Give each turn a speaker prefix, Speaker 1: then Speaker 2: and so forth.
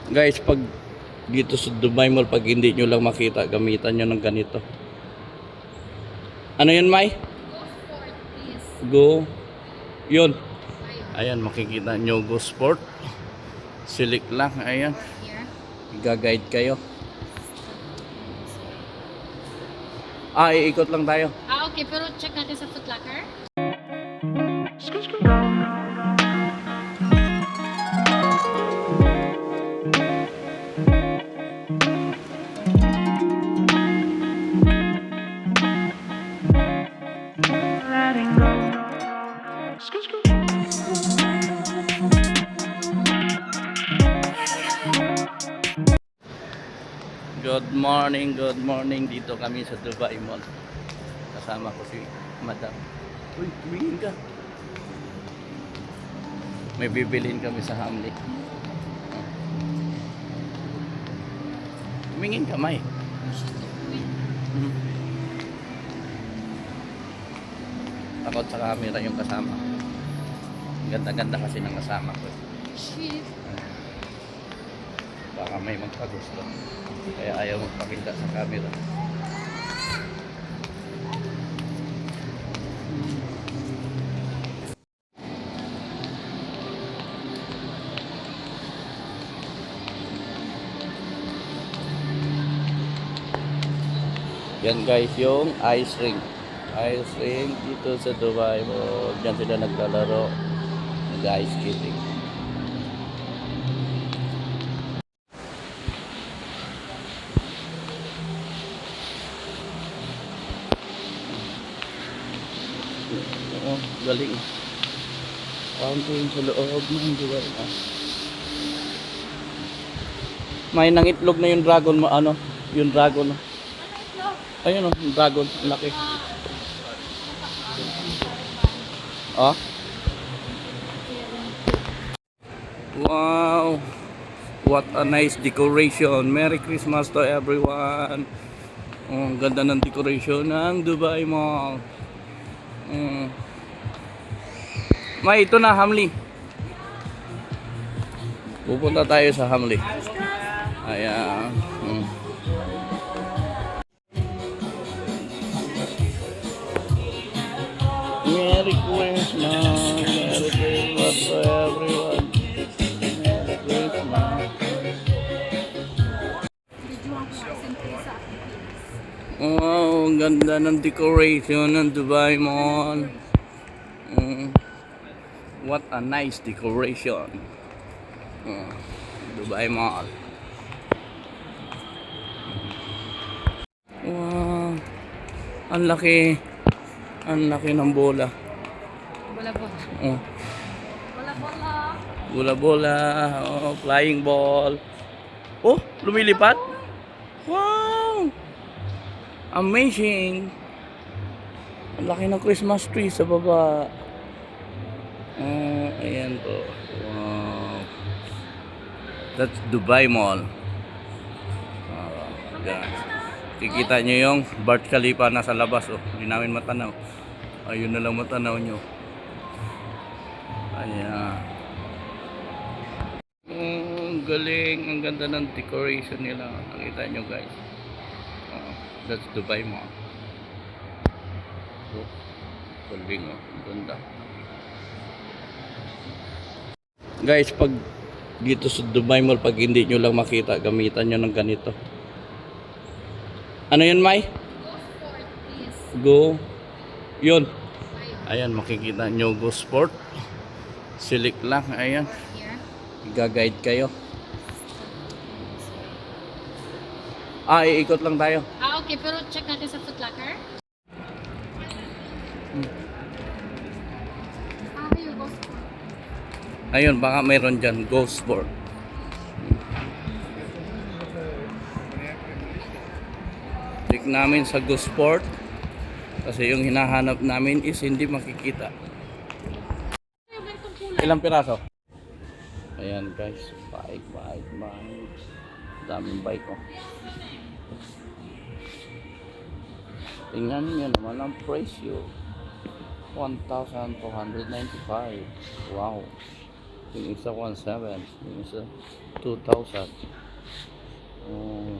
Speaker 1: Guys, pag dito sa Dubai Mall, pag hindi nyo lang makita, gamitan nyo ng ganito. Ano yun, May? Go. Yun. Ayan, makikita nyo, Go Sport. Select lang, ayan. Iga-guide kayo. Iikot lang tayo.
Speaker 2: Okay, pero check natin sa Foot Locker.
Speaker 1: Good morning, good morning. Dito kami sa Dubai Mall. Kasama ko si Madam. Uy, tumingin ka. May bibilhin kami sa Hamli. Tumingin ka, May. Takot sa camera yung kasama. Ganda-ganda kasi ng kasama ko. Baka may magpagusto. Kaya ayaw magpakita sa camera. Yan guys, yung ice rink. Ice rink dito sa Dubai Mall. Diyan sila naglalaro. Nag-ice skating. Oo, galing. Fountain sa loob ng Dubai Mall. May nang itlog na yung dragon mo, ano? Yung dragon. Ayun o, yung dragon. Laki. Oh. Wow. What a nice decoration. Merry Christmas to everyone. Oh, ang ganda ng decoration ng Dubai Mall. May ito na, Hamli. Pupunta tayo sa Hamli. Ayan. Merry Christmas. Merry Christmas to everyone. Merry Christmas. Wow, ang ganda ng decoration ng Dubai Mall. What a nice decoration. Dubai Mall. Wow. Ang laki. Ang laki ng bola.
Speaker 2: Bola-bola.
Speaker 1: Oh.
Speaker 2: Bola-bola.
Speaker 1: Bola-bola. Oh, flying ball. Oh, lumilipad. Wow. Amazing. Ang laki ng Christmas tree sa baba. Ayan po. Wow. That's Dubai Mall. Guys. Kikita nyo yung Burj Khalifa nasa labas. Oh, hindi namin matanaw. Ayun na lang matanaw nyo. Ayan. Galing. Ang ganda ng decoration nila. Nakita nyo guys. That's Dubai Mall. Oh, galing oh. Ganda. Guys, pag dito sa Dubai Mall, pag hindi nyo lang makita, gamitan nyo ng ganito. Ano yun, May? Go. Yun. Ayan, makikita nyo, Go Sport. Select lang, ayan. Iga-guide kayo. Iikot lang tayo.
Speaker 2: Okay, pero check natin sa Foot Locker. Yung Go Sport.
Speaker 1: Ayun, baka mayroon dyan, Go Sport. Click namin sa Go Sport. Kasi yung hinahanap namin is hindi makikita. Ilang piraso? Ayan guys, bike. Daming bike oh. Tingnan nyo naman ang presyo. 1,295. Wow. Yung isa 1,700. Yung isa 2,000. Oh.